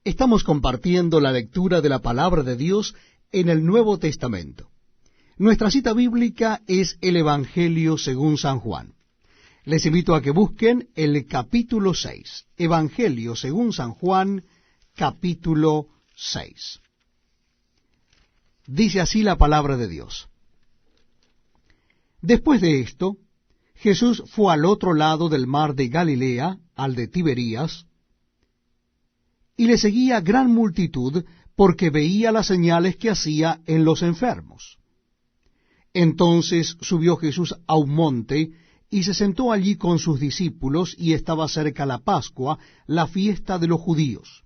Estamos compartiendo la lectura de la palabra de Dios en el Nuevo Testamento. Nuestra cita bíblica es el Evangelio según San Juan. Les invito a que busquen el capítulo 6. Evangelio según San Juan, capítulo 6. Dice así la palabra de Dios. Después de esto, Jesús fue al otro lado del mar de Galilea, al de Tiberías, y le seguía gran multitud, porque veía las señales que hacía en los enfermos. Entonces subió Jesús a un monte, y se sentó allí con sus discípulos, y estaba cerca la Pascua, la fiesta de los judíos.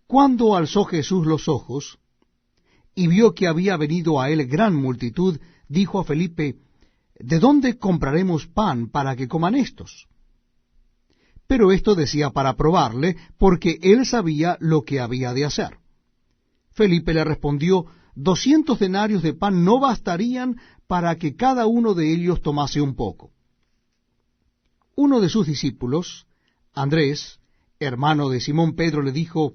Cuando alzó Jesús los ojos, y vio que había venido a él gran multitud, dijo a Felipe, ¿de dónde compraremos pan para que coman estos? Pero esto decía para probarle, porque él sabía lo que había de hacer. Felipe le respondió, 200 denarios de pan no bastarían para que cada uno de ellos tomase un poco. Uno de sus discípulos, Andrés, hermano de Simón Pedro, le dijo,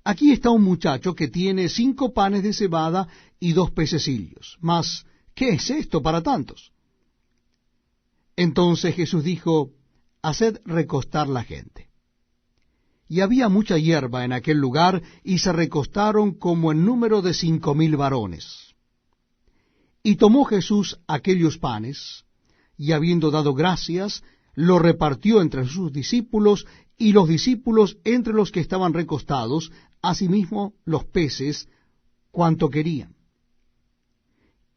aquí está un muchacho que tiene 5 panes de cebada y 2 pececillos. Mas, ¿qué es esto para tantos? Entonces Jesús dijo, haced recostar la gente. Y había mucha hierba en aquel lugar, y se recostaron como en número de 5,000 varones. Y tomó Jesús aquellos panes, y habiendo dado gracias, lo repartió entre sus discípulos, y los discípulos entre los que estaban recostados, asimismo los peces, cuanto querían.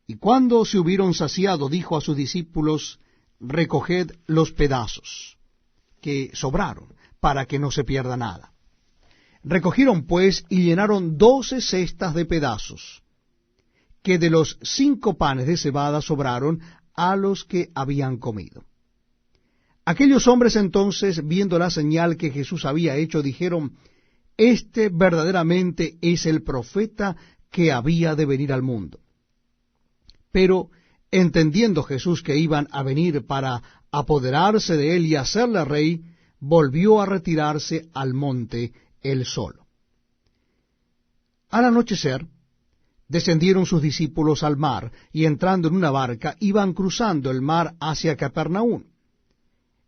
Y cuando se hubieron saciado, dijo a sus discípulos, recoged los pedazos que sobraron, para que no se pierda nada. Recogieron pues y llenaron 12 cestas de pedazos, que de los 5 panes de cebada sobraron a los que habían comido. Aquellos hombres entonces, viendo la señal que Jesús había hecho, dijeron, este verdaderamente es el profeta que había de venir al mundo. Pero, entendiendo Jesús que iban a venir para apoderarse de él y hacerle rey, volvió a retirarse al monte él solo. Al anochecer, descendieron sus discípulos al mar, y entrando en una barca, iban cruzando el mar hacia Capernaum.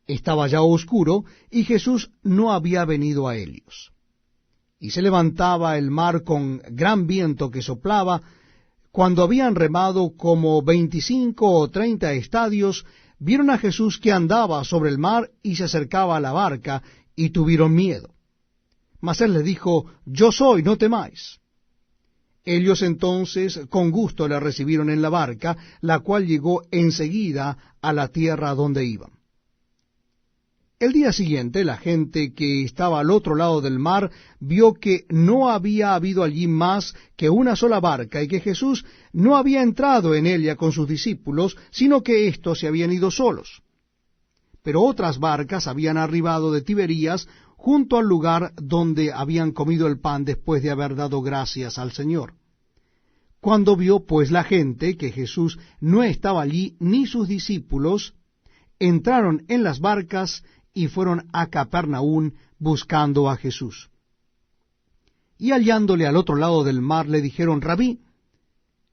Estaba ya oscuro, y Jesús no había venido a ellos. Y se levantaba el mar con gran viento que soplaba. Cuando habían remado como 25 o 30 estadios, vieron a Jesús que andaba sobre el mar y se acercaba a la barca, y tuvieron miedo. Mas él les dijo, yo soy, no temáis. Ellos entonces con gusto le recibieron en la barca, la cual llegó enseguida a la tierra donde iban. El día siguiente, la gente que estaba al otro lado del mar vio que no había habido allí más que una sola barca, y que Jesús no había entrado en ella con sus discípulos, sino que éstos se habían ido solos. Pero otras barcas habían arribado de Tiberías junto al lugar donde habían comido el pan después de haber dado gracias al Señor. Cuando vio pues la gente que Jesús no estaba allí ni sus discípulos, entraron en las barcas y fueron a Capernaum buscando a Jesús. Y hallándole al otro lado del mar, le dijeron, Rabí,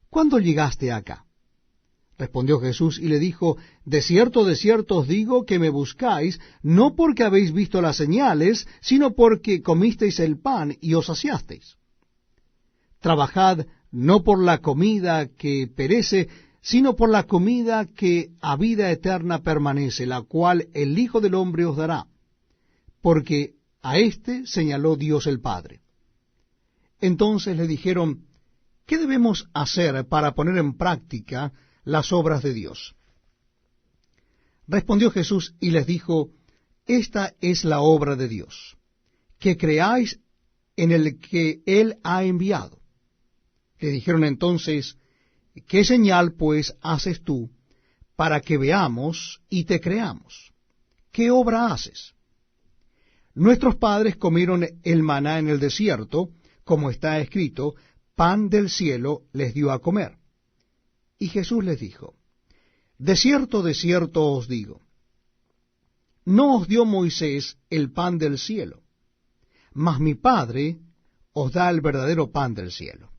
¿cuándo llegaste acá? Respondió Jesús y le dijo, de cierto os digo que me buscáis, no porque habéis visto las señales, sino porque comisteis el pan y os saciasteis. Trabajad no por la comida que perece, sino por la comida que a vida eterna permanece, la cual el Hijo del Hombre os dará, porque a éste señaló Dios el Padre. Entonces le dijeron, ¿qué debemos hacer para poner en práctica las obras de Dios? Respondió Jesús y les dijo, esta es la obra de Dios, que creáis en el que Él ha enviado. Le dijeron entonces, ¿qué señal pues haces tú para que veamos y te creamos? ¿Qué obra haces? Nuestros padres comieron el maná en el desierto, como está escrito, pan del cielo les dio a comer. Y Jesús les dijo, de cierto os digo, no os dio Moisés el pan del cielo, mas mi Padre os da el verdadero pan del cielo.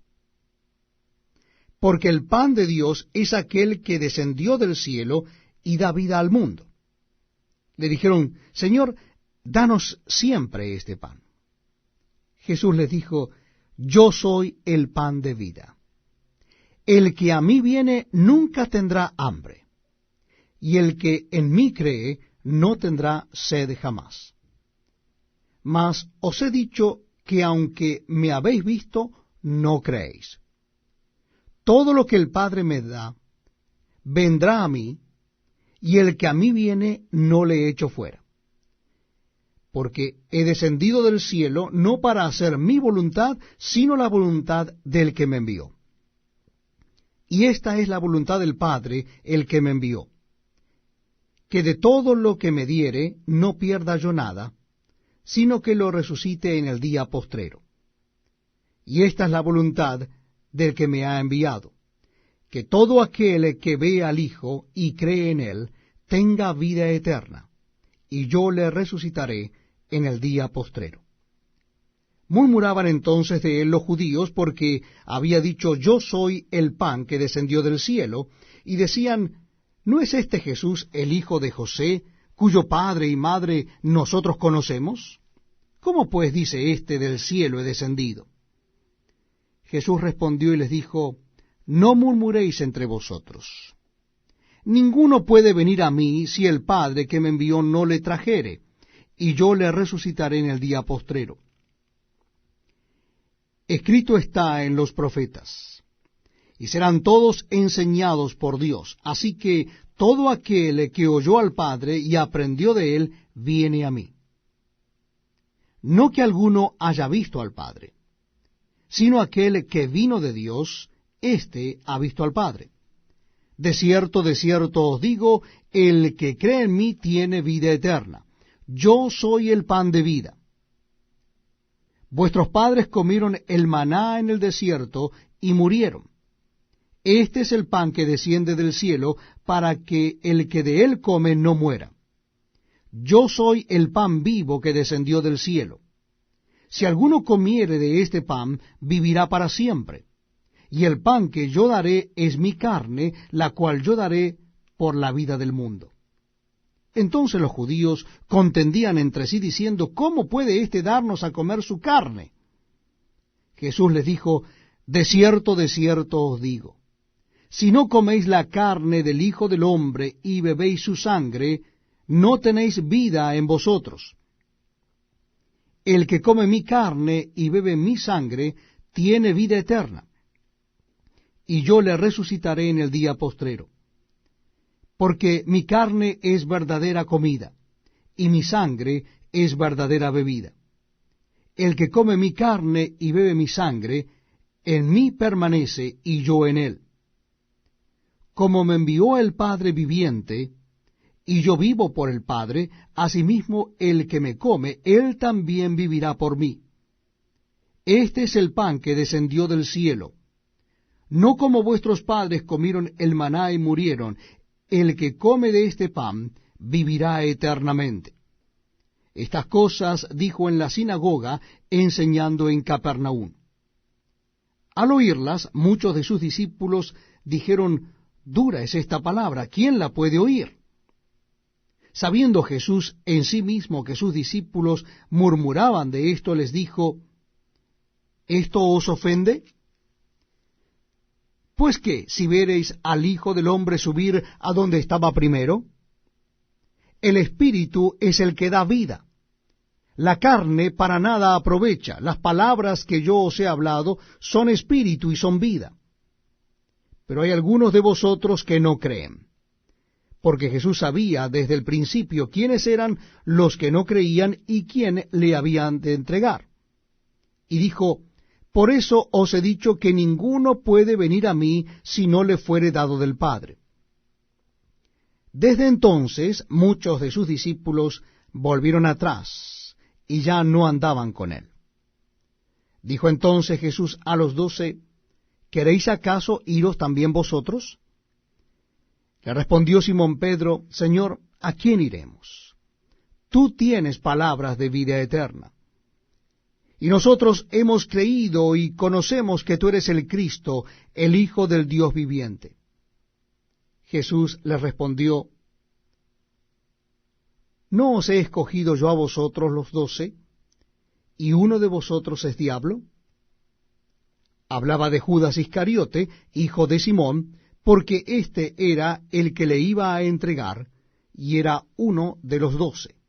Porque el pan de Dios es aquel que descendió del cielo y da vida al mundo. Le dijeron, Señor, danos siempre este pan. Jesús les dijo, yo soy el pan de vida. El que a mí viene nunca tendrá hambre, y el que en mí cree no tendrá sed jamás. Mas os he dicho que aunque me habéis visto, no creéis. Todo lo que el Padre me da, vendrá a mí, y el que a mí viene no le echo fuera. Porque he descendido del cielo no para hacer mi voluntad, sino la voluntad del que me envió. Y esta es la voluntad del Padre, el que me envió, que de todo lo que me diere no pierda yo nada, sino que lo resucite en el día postrero. Y esta es la voluntad del que me ha enviado, que todo aquel que ve al Hijo y cree en él, tenga vida eterna, y yo le resucitaré en el día postrero. Murmuraban entonces de él los judíos, porque había dicho, yo soy el pan que descendió del cielo, y decían, ¿no es este Jesús el hijo de José, cuyo padre y madre nosotros conocemos? ¿Cómo pues dice éste del cielo he descendido? Jesús respondió y les dijo, no murmuréis entre vosotros. Ninguno puede venir a mí si el Padre que me envió no le trajere, y yo le resucitaré en el día postrero. Escrito está en los profetas, y serán todos enseñados por Dios. Así que todo aquel que oyó al Padre y aprendió de él, viene a mí. No que alguno haya visto al Padre, sino aquel que vino de Dios, éste ha visto al Padre. De cierto os digo, el que cree en mí tiene vida eterna. Yo soy el pan de vida. Vuestros padres comieron el maná en el desierto y murieron. Este es el pan que desciende del cielo, para que el que de él come no muera. Yo soy el pan vivo que descendió del cielo. Si alguno comiere de este pan, vivirá para siempre. Y el pan que yo daré es mi carne, la cual yo daré por la vida del mundo. Entonces los judíos contendían entre sí diciendo, ¿cómo puede éste darnos a comer su carne? Jesús les dijo, de cierto os digo, si no coméis la carne del Hijo del Hombre y bebéis su sangre, no tenéis vida en vosotros. El que come mi carne y bebe mi sangre, tiene vida eterna, y yo le resucitaré en el día postrero. Porque mi carne es verdadera comida, y mi sangre es verdadera bebida. El que come mi carne y bebe mi sangre, en mí permanece y yo en él. Como me envió el Padre viviente, y yo vivo por el Padre, asimismo el que me come, él también vivirá por mí. Este es el pan que descendió del cielo. No como vuestros padres comieron el maná y murieron, el que come de este pan vivirá eternamente. Estas cosas dijo en la sinagoga, enseñando en Capernaum. Al oírlas, muchos de sus discípulos dijeron, dura es esta palabra, ¿quién la puede oír? Sabiendo Jesús en sí mismo que sus discípulos murmuraban de esto, les dijo, ¿esto os ofende? Pues qué, si vereis al Hijo del Hombre subir a donde estaba primero, el Espíritu es el que da vida. La carne para nada aprovecha. Las palabras que yo os he hablado son espíritu y son vida. Pero hay algunos de vosotros que no creen. Porque Jesús sabía desde el principio quiénes eran los que no creían y quién le habían de entregar. Y dijo, por eso os he dicho que ninguno puede venir a mí si no le fuere dado del Padre. Desde entonces muchos de sus discípulos volvieron atrás y ya no andaban con él. Dijo entonces Jesús a los 12, ¿queréis acaso iros también vosotros? Le respondió Simón Pedro, Señor, ¿a quién iremos? Tú tienes palabras de vida eterna. Y nosotros hemos creído y conocemos que tú eres el Cristo, el Hijo del Dios viviente. Jesús les respondió, ¿no os he escogido yo a vosotros los 12? ¿Y uno de vosotros es diablo? Hablaba de Judas Iscariote, hijo de Simón, porque éste era el que le iba a entregar, y era uno de los 12.